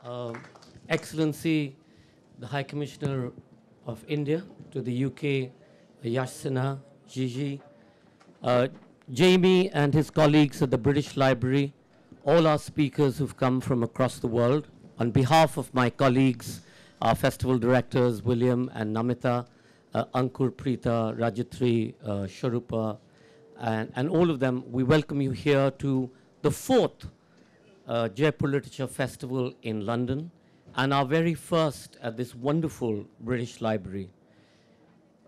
Um, Excellency, the High Commissioner of India to the UK, Yash Sinha, Gigi, uh, Jamie and his colleagues at the British Library, all our speakers who've come from across the world. On behalf of my colleagues, our festival directors, William and Namita, Ankur, Preeta, Rajatri, Sharupa, and all of them, we welcome you here to the fourth Jaipur Literature Festival in London, and our very first at this wonderful British Library.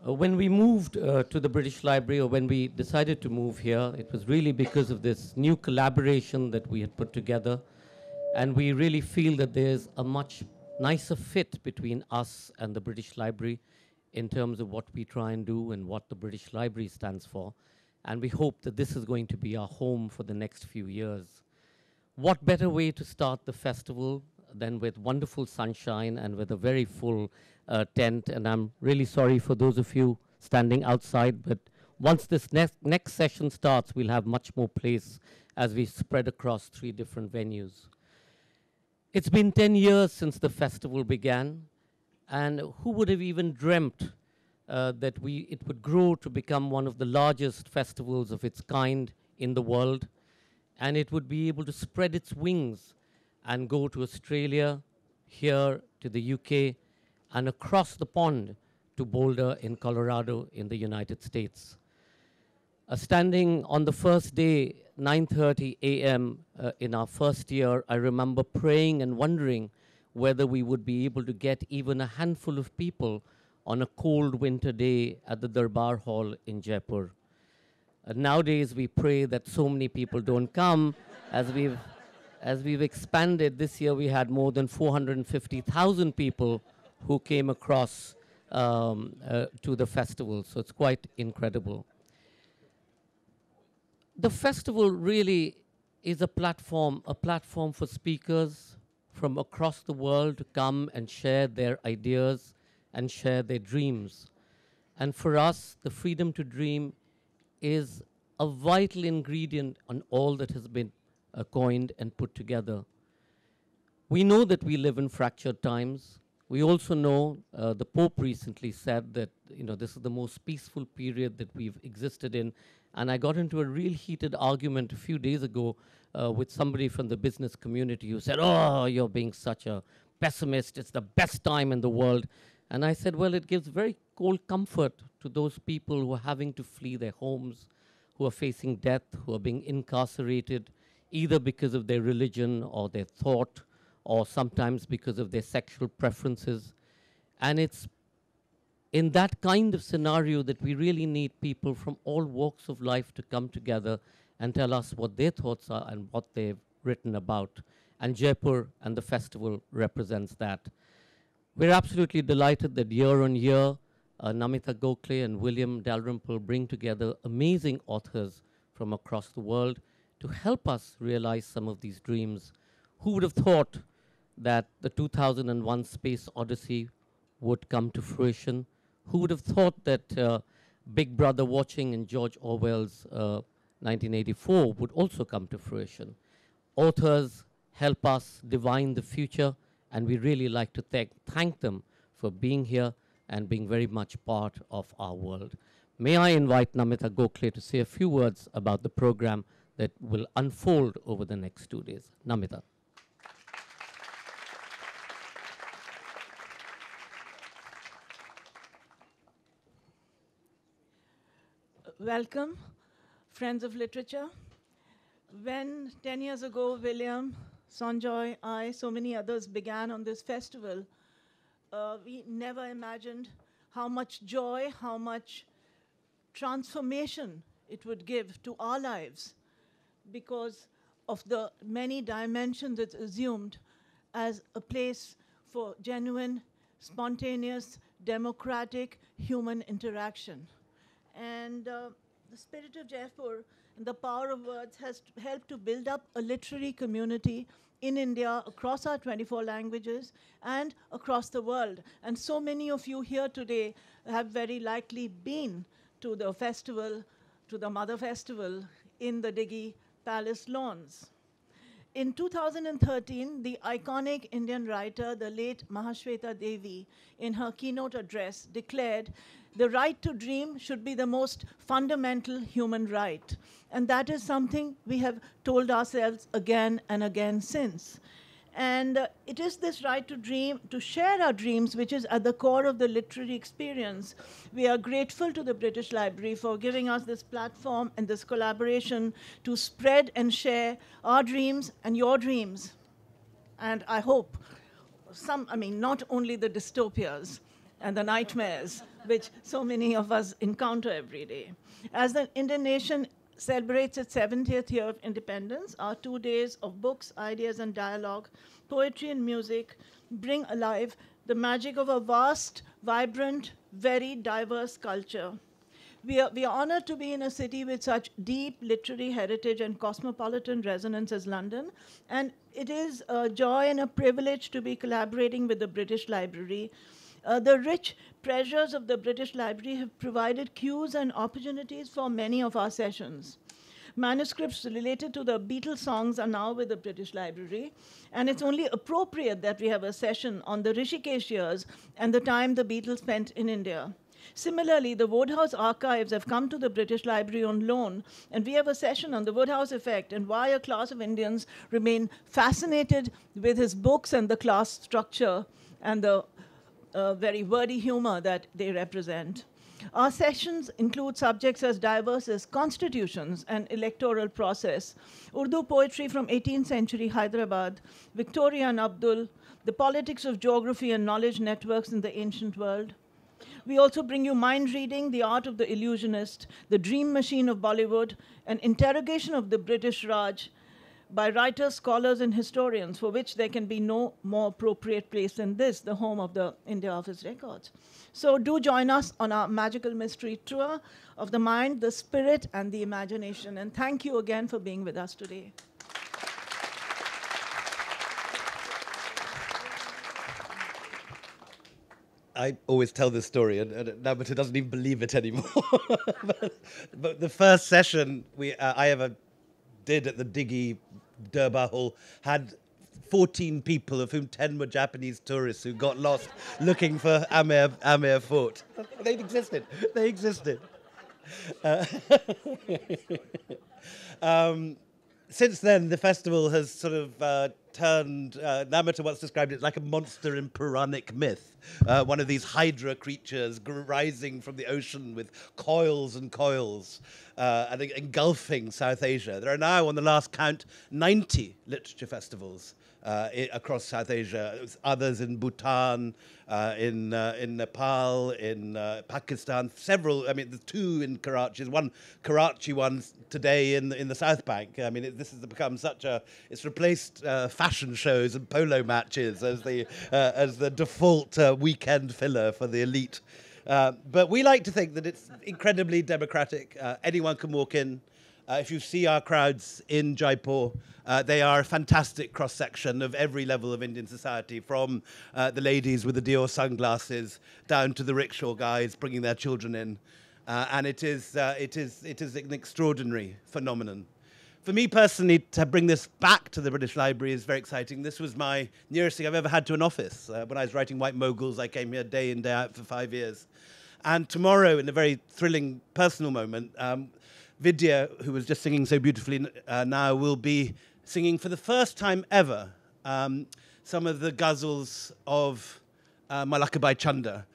When we moved to the British Library, or when we decided to move here, it was really because of this new collaboration that we had put together, and we really feel that there's a much nicer fit between us and the British Library in terms of what we try and do and what the British Library stands for. And we hope that this is going to be our home for the next few years. What better way to start the festival than with wonderful sunshine and with a very full tent. And I'm really sorry for those of you standing outside, but once this next session starts, we'll have much more place as we spread across 3 different venues. It's been 10 years since the festival began, and who would have even dreamt that it would grow to become one of the largest festivals of its kind in the world, and it would be able to spread its wings and go to Australia, here to the UK, and across the pond to Boulder in Colorado in the United States. Standing on the first day, 9:30 a.m. In our first year, I remember praying and wondering whether we would be able to get even a handful of people on a cold winter day at the Darbar Hall in Jaipur. Nowadays, we pray that so many people don't come. As we've expanded, this year we had more than 450,000 people who came across to the festival, so it's quite incredible. The festival really is a platform for speakers from across the world to come and share their ideas and share their dreams. And for us, the freedom to dream is a vital ingredient on all that has been coined and put together. We know that we live in fractured times. We also know the Pope recently said that this is the most peaceful period that we've existed in. And I got into a real heated argument a few days ago with somebody from the business community who said, "Oh, you're being such a pessimist. It's the best time in the world." And I said, well, it gives very cold comfort to those people who are having to flee their homes, who are facing death, who are being incarcerated, either because of their religion or their thought, or sometimes because of their sexual preferences. And it's in that kind of scenario that we really need people from all walks of life to come together and tell us what their thoughts are and what they've written about. And Jaipur and the festival represents that. We're absolutely delighted that year on year, Namita Gokhale and William Dalrymple bring together amazing authors from across the world to help us realize some of these dreams. Who would have thought that the 2001 Space Odyssey would come to fruition? Who would have thought that Big Brother Watching in George Orwell's 1984 would also come to fruition? Authors help us divine the future, and we really like to thank them for being here and being very much part of our world. May I invite Namita Gokhale to say a few words about the program that will unfold over the next 2 days. Namita. Welcome, friends of literature. When 10 years ago, William, Sanjoy, I, so many others began on this festival, we never imagined how much joy, how much transformation it would give to our lives because of the many dimensions it's assumed as a place for genuine, spontaneous, democratic human interaction. And the spirit of Jaipur and the power of words has helped to build up a literary community in India, across our 24 languages, and across the world. And so many of you here today have very likely been to the festival, to the Mother Festival in the Diggy Palace lawns. In 2013, the iconic Indian writer, the late Mahashweta Devi, in her keynote address, declared the right to dream should be the most fundamental human right. And that is something we have told ourselves again and again since. And it is this right to dream, to share our dreams, which is at the core of the literary experience. We are grateful to the British Library for giving us this platform and this collaboration to spread and share our dreams and your dreams. And I hope not only the dystopias and the nightmares, which so many of us encounter every day. As the Indian nation celebrates its 70th year of independence, our 2 days of books, ideas, and dialogue, poetry and music bring alive the magic of a vast, vibrant, very diverse culture. We are honored to be in a city with such deep literary heritage and cosmopolitan resonance as London, and it is a joy and a privilege to be collaborating with the British Library. The rich treasures of the British Library have provided cues and opportunities for many of our sessions. Manuscripts related to the Beatles songs are now with the British Library, and it's only appropriate that we have a session on the Rishikesh years and the time the Beatles spent in India. Similarly, the Wodehouse archives have come to the British Library on loan, and we have a session on the Wodehouse effect and why a class of Indians remain fascinated with his books and the class structure and the very wordy humor that they represent. Our sessions include subjects as diverse as constitutions and electoral process, Urdu poetry from 18th century Hyderabad, Victoria and Abdul, the politics of geography and knowledge networks in the ancient world. We also bring you mind reading, the art of the illusionist, the dream machine of Bollywood, an interrogation of the British Raj, by writers, scholars, and historians, for which there can be no more appropriate place than this, the home of the India Office Records. So do join us on our magical mystery tour of the mind, the spirit, and the imagination. And thank you again for being with us today. I always tell this story, and Namita doesn't even believe it anymore. but the first session I ever did at the Diggy Durbar Hall had 14 people, of whom 10 were Japanese tourists who got lost looking for Amer Fort. They existed. They existed. Since then, the festival has sort of turned, Namita once described it like a monster in Puranic myth. One of these hydra creatures rising from the ocean with coils and coils and engulfing South Asia. There are now, on the last count, 90 literature festivals across South Asia. Others in Bhutan, in Nepal, in Pakistan. Several. I mean, there's 2 in Karachi. There's one Karachi one today in the South Bank. I mean, this has become such a. It's replaced fashion shows and polo matches as the default weekend filler for the elite. But we like to think that it's incredibly democratic. Anyone can walk in. If you see our crowds in Jaipur, they are a fantastic cross-section of every level of Indian society, from the ladies with the Dior sunglasses down to the rickshaw guys bringing their children in. And it is an extraordinary phenomenon. For me personally, to bring this back to the British Library is very exciting. This was my nearest thing I've ever had to an office. When I was writing White Moguls, I came here day in, day out for 5 years. And tomorrow, in a very thrilling personal moment, Vidya, who was just singing so beautifully now, will be singing for the first time ever some of the ghazals of Malakabai Chanda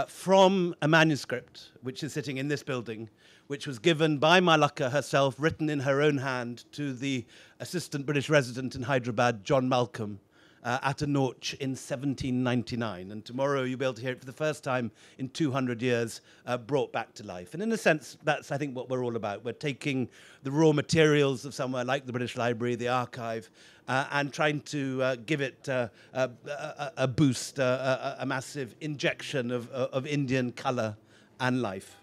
from a manuscript which is sitting in this building, which was given by Malaka herself, written in her own hand, to the assistant British resident in Hyderabad, John Malcolm, at a Nautch in 1799. And tomorrow you'll be able to hear it for the first time in 200 years, brought back to life. And in a sense, that's, I think, what we're all about. We're taking the raw materials of somewhere like the British Library, the archive, and trying to give it a boost, a massive injection of Indian colour and life.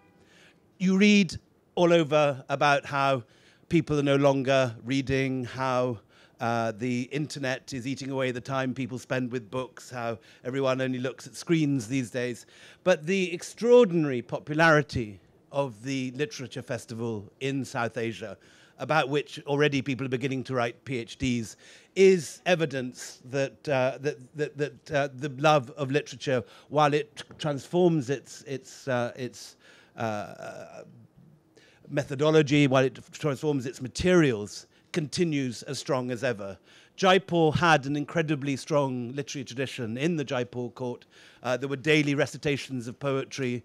You read all over about how people are no longer reading, how the internet is eating away the time people spend with books, how everyone only looks at screens these days. But the extraordinary popularity of the Literature Festival in South Asia about which already people are beginning to write PhDs, is evidence that the love of literature, while it transforms its methodology, while it transforms its materials, continues as strong as ever. Jaipur had an incredibly strong literary tradition in the Jaipur court. There were daily recitations of poetry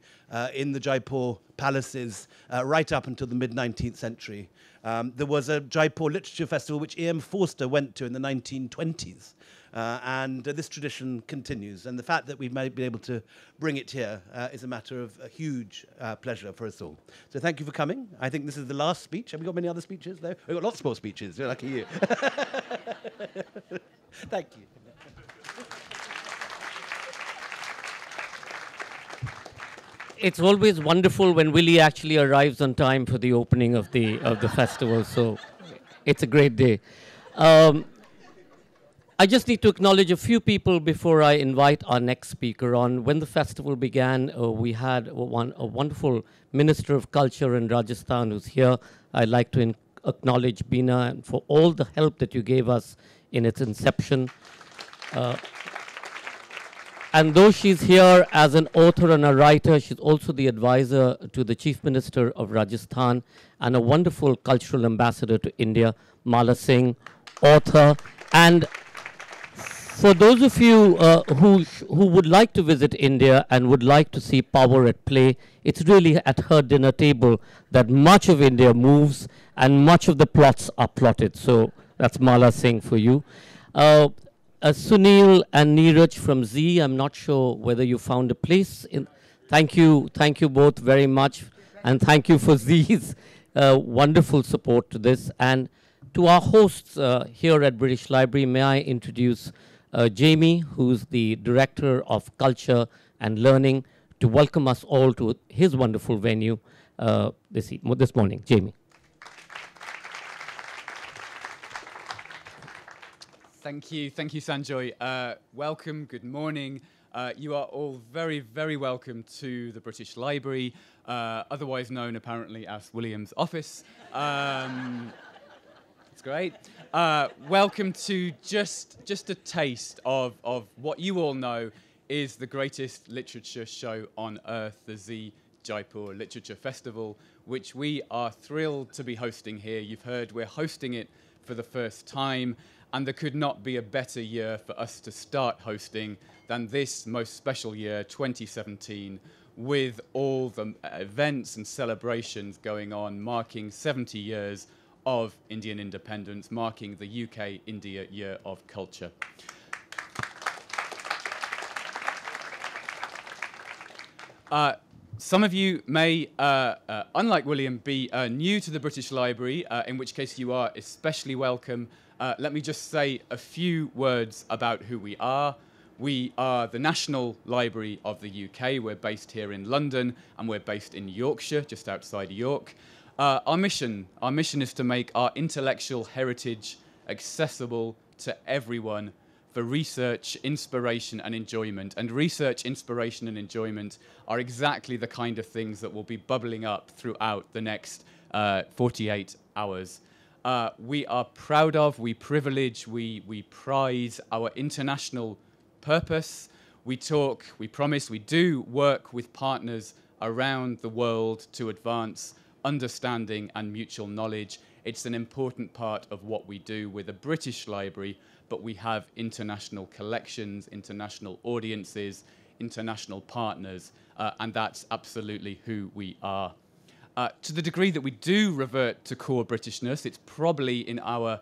in the Jaipur palaces right up until the mid-19th century. There was a Jaipur Literature Festival which E.M. Forster went to in the 1920s. And this tradition continues. And the fact that we may be able to bring it here is a matter of a huge pleasure for us all. So thank you for coming. I think this is the last speech. Have we got many other speeches? No? We've got lots more speeches. Lucky you. Thank you. It's always wonderful when Willie actually arrives on time for the opening of the festival. So it's a great day. I just need to acknowledge a few people before I invite our next speaker on. When the festival began, we had a wonderful Minister of Culture in Rajasthan who's here. I'd like to acknowledge Beena and for all the help that you gave us in its inception. And though she's here as an author and a writer, she's also the advisor to the Chief Minister of Rajasthan and a wonderful cultural ambassador to India, Mala Singh, author. And for those of you who would like to visit India and would like to see power at play, it's really at her dinner table that much of India moves and much of the plots are plotted. So that's Mala Singh for you. Sunil and Neeraj from Z, I'm not sure whether you found a place. Thank you both very much. And thank you for Z's wonderful support to this. And to our hosts here at British Library, may I introduce Jamie, who's the Director of Culture and Learning, to welcome us all to his wonderful venue this morning. Jamie. Thank you, Sanjoy. Welcome, good morning. You are all very, very welcome to the British Library, otherwise known apparently as William's office. It's great. Welcome to just a taste of what you all know is the greatest literature show on earth, the Z Jaipur Literature Festival, which we are thrilled to be hosting here. You've heard we're hosting it for the first time, and there could not be a better year for us to start hosting than this most special year, 2017, with all the events and celebrations going on, marking 70 years of Indian independence, marking the UK-India Year of Culture. Some of you may, unlike William, be new to the British Library, in which case you are especially welcome. Let me just say a few words about who we are. We are the National Library of the UK. We're based here in London, and we're based in Yorkshire, just outside York. Our mission is to make our intellectual heritage accessible to everyone for research, inspiration, and enjoyment. And research, inspiration, and enjoyment are exactly the kind of things that will be bubbling up throughout the next 48 hours. We are proud of, we privilege, we prize our international purpose. We talk, we promise, we do work with partners around the world to advance understanding and mutual knowledge. It's an important part of what we do with a British library, but we have international collections, international audiences, international partners, and that's absolutely who we are. To the degree that we do revert to core Britishness, it's probably in our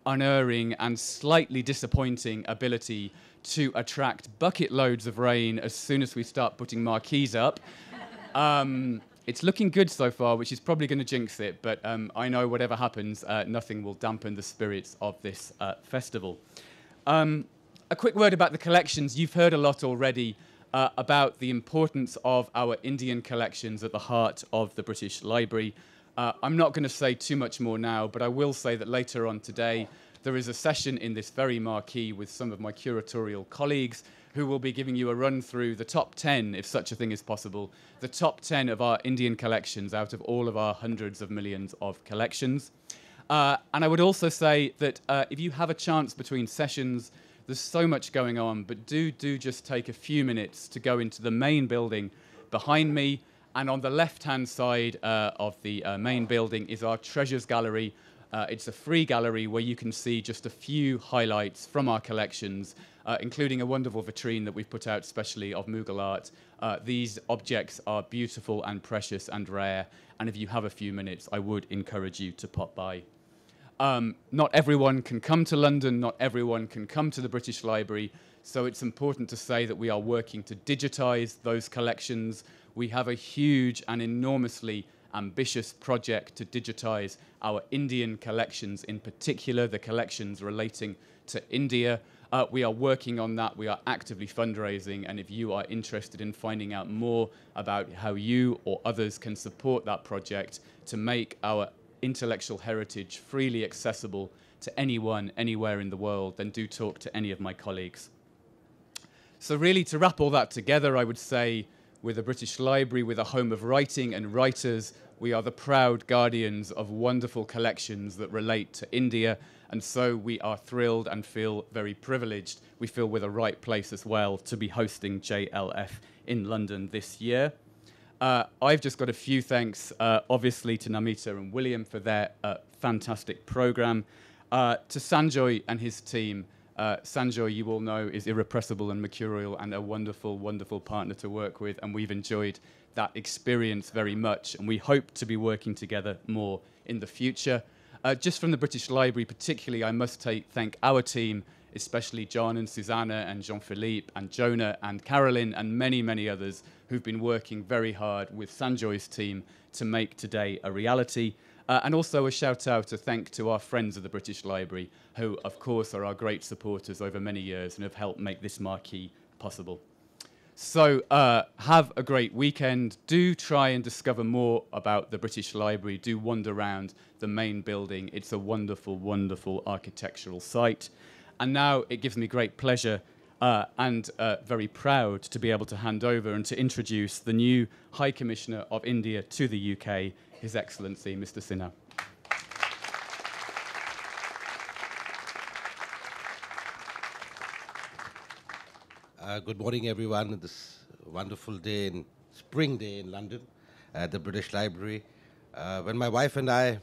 unerring and slightly disappointing ability to attract bucket loads of rain as soon as we start putting marquees up. It's looking good so far, which is probably going to jinx it, but I know whatever happens, nothing will dampen the spirits of this festival. A quick word about the collections. You've heard a lot already about the importance of our Indian collections at the heart of the British Library. I'm not going to say too much more now, but I will say that later on today, there is a session in this very marquee with some of my curatorial colleagues who will be giving you a run through the top 10, if such a thing is possible, the top 10 of our Indian collections out of all of our hundreds of millions of collections. And I would also say that if you have a chance between sessions, there's so much going on, but do just take a few minutes to go into the main building behind me. And on the left-hand side of the main building is our Treasures Gallery. It's a free gallery where you can see just a few highlights from our collections, including a wonderful vitrine that we've put out specially of Mughal art. These objects are beautiful and precious and rare, and if you have a few minutes, I would encourage you to pop by. Not everyone can come to London, not everyone can come to the British Library, so it's important to say that we are working to digitise those collections. We have a huge and enormously ambitious project to digitise our Indian collections, in particular the collections relating to India. We are working on that. We are actively fundraising, and if you are interested in finding out more about how you or others can support that project to make our intellectual heritage freely accessible to anyone, anywhere in the world, then do talk to any of my colleagues. So really, to wrap all that together, I would say, with the British Library, with a home of writing and writers, we are the proud guardians of wonderful collections that relate to India, and so we are thrilled and feel very privileged. We feel we're the right place as well to be hosting JLF in London this year. I've just got a few thanks, obviously, to Namita and William for their fantastic program. To Sanjoy and his team. Sanjoy, you all know, is irrepressible and mercurial and a wonderful, wonderful partner to work with, and we've enjoyed that experience very much, and we hope to be working together more in the future. Just from the British Library particularly, I must thank our team, especially John and Susanna and Jean-Philippe and Jonah and Carolyn and many, many others who've been working very hard with Sanjoy's team to make today a reality. And also a shout out to our friends of the British Library, who of course are our great supporters over many years and have helped make this marquee possible. So have a great weekend. Do try and discover more about the British Library. Do wander around the main building. It's a wonderful, wonderful architectural site. And now it gives me great pleasure and very proud to be able to hand over and to introduce the new High Commissioner of India to the UK, His Excellency, Mr. Sinha. Good morning, everyone. This wonderful day, spring day in London at the British Library. When my wife and I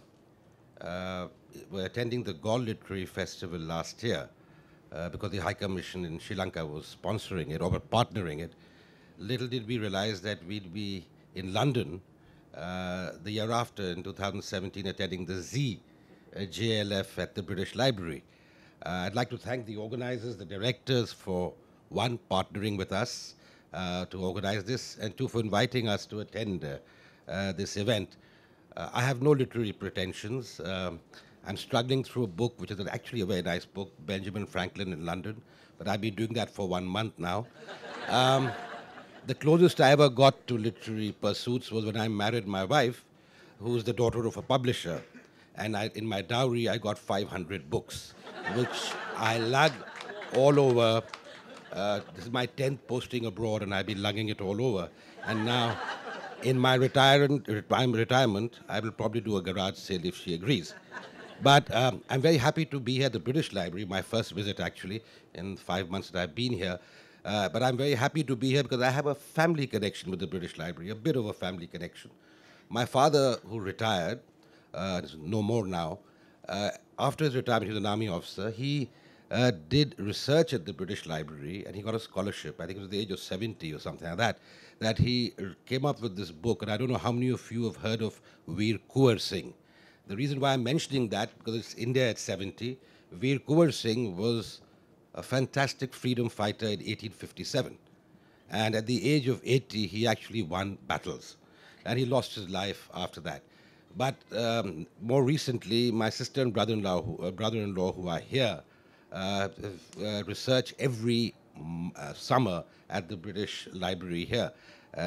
were attending the Gaul Literary Festival last year, because the High Commission in Sri Lanka was sponsoring it or partnering it, little did we realize that we'd be in London the year after, in 2017, attending the JLF at the British Library. I'd like to thank the organizers, the directors, for one, partnering with us to organize this, and two, for inviting us to attend this event. I have no literary pretensions. I'm struggling through a book, which is actually a very nice book, Benjamin Franklin in London, but I've been doing that for 1 month now. The closest I ever got to literary pursuits was when I married my wife, who's the daughter of a publisher. And in my dowry, I got 500 books, which I lug all over. This is my 10th posting abroad, and I've been lugging it all over. And now, in my retirement, I will probably do a garage sale if she agrees. But I'm very happy to be here at the British Library, my first visit, actually, in 5 months that I've been here. But I'm very happy to be here because I have a family connection with the British Library, a bit of a family connection. My father, who retired, is no more now, after his retirement, he was an army officer. He did research at the British Library, and he got a scholarship. I think it was at the age of 70 or something like that, that he came up with this book. And I don't know how many of you have heard of Veer Kunwar Singh. The reason why I'm mentioning that, because it's India at 70, Veer Kunwar Singh was a fantastic freedom fighter in 1857. And at the age of 80, he actually won battles. And he lost his life after that. But more recently, my sister and brother-in-law who are here research every summer at the British Library here.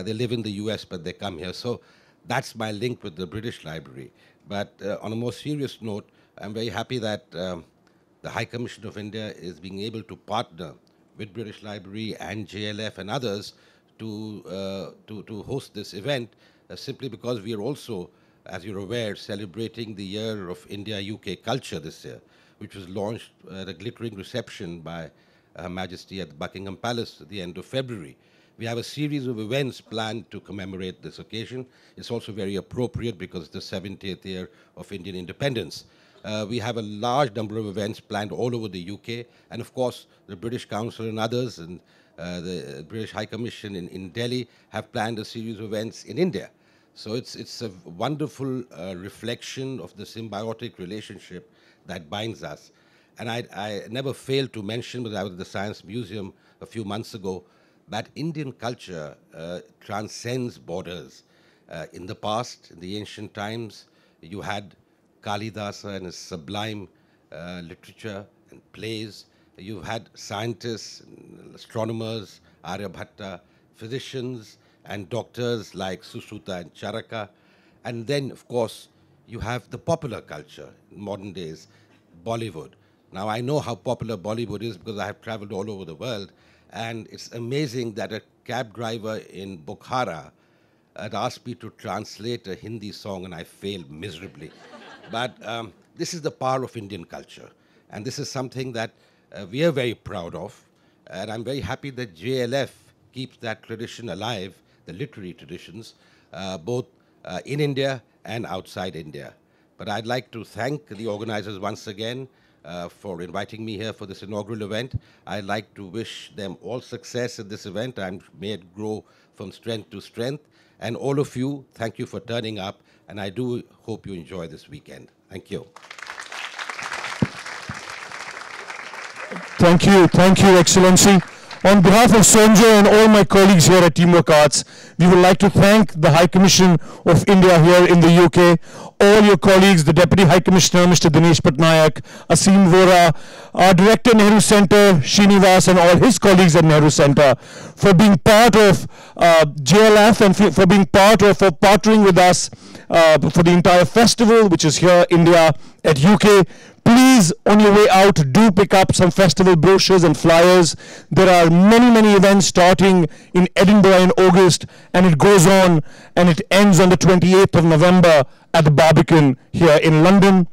They live in the US, but they come here. So that's my link with the British Library. But on a more serious note, I'm very happy that the High Commission of India is being able to partner with British Library and JLF and others to host this event, simply because we are also as you're aware, celebrating the Year of India-UK Culture this year, which was launched at a glittering reception by Her Majesty at Buckingham Palace at the end of February. We have a series of events planned to commemorate this occasion. It's also very appropriate because it's the 70th year of Indian independence. We have a large number of events planned all over the UK, and of course, the British Council and others, and the British High Commission in Delhi have planned a series of events in India. So it's a wonderful reflection of the symbiotic relationship that binds us. And I never failed to mention, when I was at the Science Museum a few months ago, that Indian culture transcends borders. In the past, in the ancient times, you had Kalidasa and his sublime literature and plays. You've had scientists, and astronomers, Aryabhatta, physicians, and doctors like Sushruta and Charaka. And then, of course, you have the popular culture in modern days, Bollywood. Now, I know how popular Bollywood is because I have traveled all over the world, and it's amazing that a cab driver in Bukhara had asked me to translate a Hindi song, and I failed miserably. But this is the power of Indian culture, and this is something that we are very proud of, and I'm very happy that JLF keeps that tradition alive, the literary traditions, both in India and outside India. But I'd like to thank the organizers once again for inviting me here for this inaugural event. I'd like to wish them all success in this event, and may it grow from strength to strength. And all of you, thank you for turning up, and I do hope you enjoy this weekend. Thank you. Thank you, Excellency. On behalf of Sonjo and all my colleagues here at Teamwork Arts, we would like to thank the High Commission of India here in the UK, all your colleagues, the Deputy High Commissioner, Mr. Dinesh Patnaik, Asim Vora, our Director, Nehru Center, Srinivas, and all his colleagues at Nehru Center, for being part of JLF and for being for partnering with us for the entire festival, which is here, India at UK. Please, on your way out, do pick up some festival brochures and flyers. There are many events starting in Edinburgh in August, and it goes on and it ends on the 28th of November at the Barbican here in London.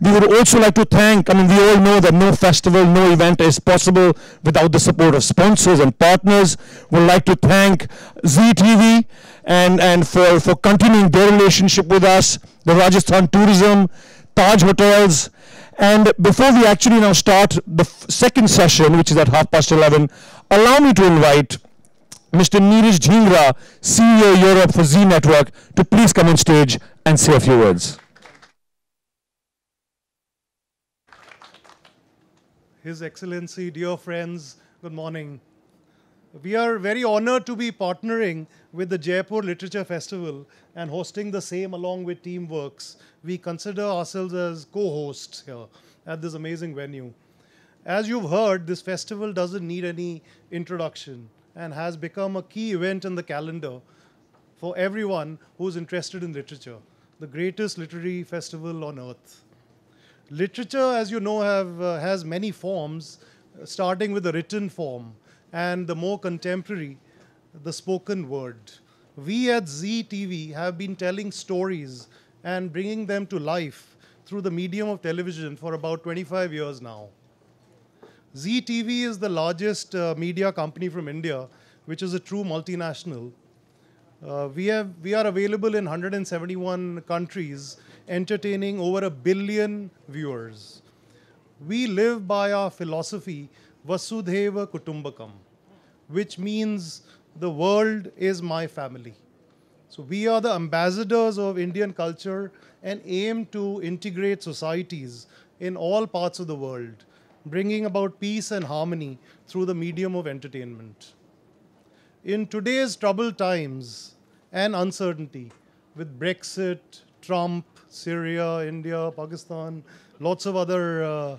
We would also like to thank, we all know that no festival, no event is possible without the support of sponsors and partners. We'd like to thank Zee TV and for continuing their relationship with us, the Rajasthan Tourism, Taj Hotels. And before we actually now start the second session, which is at 11:30, allow me to invite Mr. Neeraj Dhingra, CEO Europe for Zee Network, to please come on stage and say a few words. His Excellency, dear friends, good morning. We are very honored to be partnering with the Jaipur Literature Festival and hosting the same along with Teamworks. We consider ourselves as co-hosts here at this amazing venue. As you've heard, this festival doesn't need any introduction and has become a key event in the calendar for everyone who's interested in literature, the greatest literary festival on earth. Literature, as you know, has many forms, starting with the written form and the more contemporary, the spoken word. We at Zee TV have been telling stories and bringing them to life through the medium of television for about 25 years now. Zee TV is the largest media company from India, which is a true multinational. We are available in 171 countries, entertaining over 1 billion viewers. We live by our philosophy, Vasudhaiva Kutumbakam, which means the world is my family. So we are the ambassadors of Indian culture and aim to integrate societies in all parts of the world, bringing about peace and harmony through the medium of entertainment. In today's troubled times and uncertainty, with Brexit, Trump, Syria, India, Pakistan, lots of other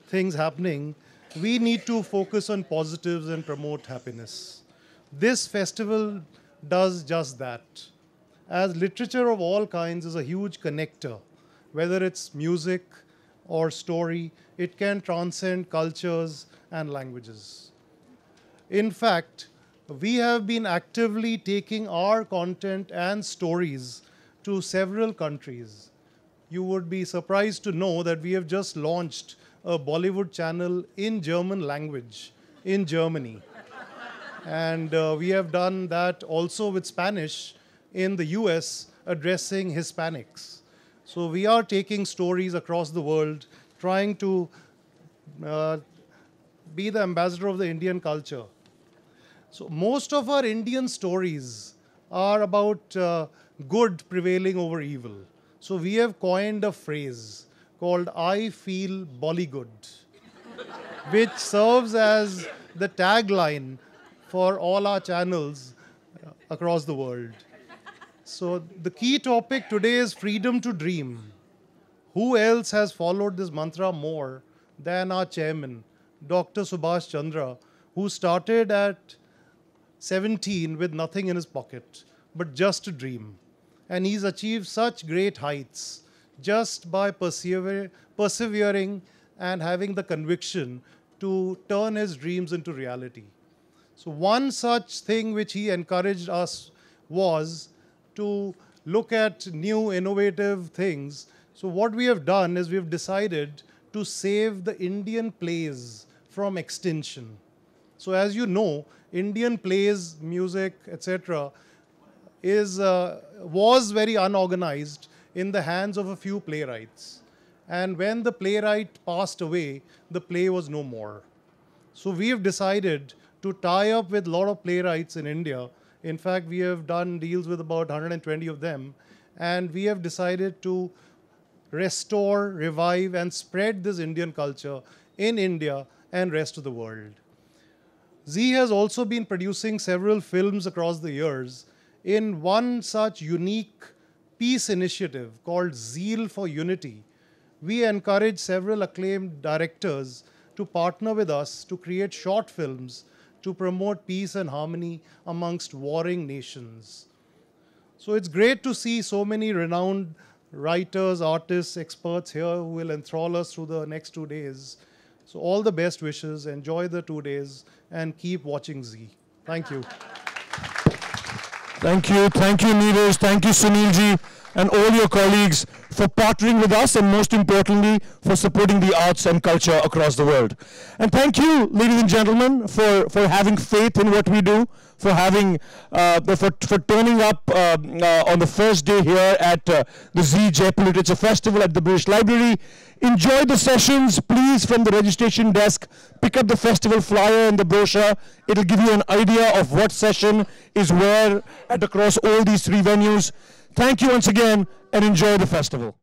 things happening, we need to focus on positives and promote happiness. This festival does just that. As literature of all kinds is a huge connector, whether it's music or story, it can transcend cultures and languages. In fact, we have been actively taking our content and stories to several countries. You would be surprised to know that we have just launched a Bollywood channel in German language in Germany. And we have done that also with Spanish in the US, addressing Hispanics. So we are taking stories across the world, trying to be the ambassador of the Indian culture. So most of our Indian stories are about good prevailing over evil. So we have coined a phrase called "I feel Bollygood," which serves as the tagline for all our channels across the world. So the key topic today is freedom to dream. Who else has followed this mantra more than our chairman, Dr. Subhash Chandra, who started at 17 with nothing in his pocket, but just a dream. And he's achieved such great heights just by persevering and having the conviction to turn his dreams into reality. So one such thing which he encouraged us was to look at new innovative things. So what we have done is we've decided to save the Indian plays from extinction. So as you know, Indian plays, music, etc., was very unorganized in the hands of a few playwrights. And when the playwright passed away, the play was no more. So we've decided to tie up with a lot of playwrights in India. In fact, we have done deals with about 120 of them. And we have decided to restore, revive, and spread this Indian culture in India and rest of the world. Z has also been producing several films across the years. In one such unique peace initiative called Zeal for Unity, we encourage several acclaimed directors to partner with us to create short films to promote peace and harmony amongst warring nations. So it's great to see so many renowned writers, artists, experts here who will enthrall us through the next 2 days. So all the best wishes, enjoy the 2 days, and keep watching Z. Thank you. Thank you, Neeraj, thank you, Sunilji, and all your colleagues for partnering with us, and most importantly, for supporting the arts and culture across the world. And thank you, ladies and gentlemen, for having faith in what we do, for having, for turning up on the first day here at the Z Jaipur Literature Festival at the British Library. Enjoy the sessions, please, from the registration desk. Pick up the festival flyer and the brochure. It'll give you an idea of what session is where at across all these 3 venues. Thank you once again, and enjoy the festival.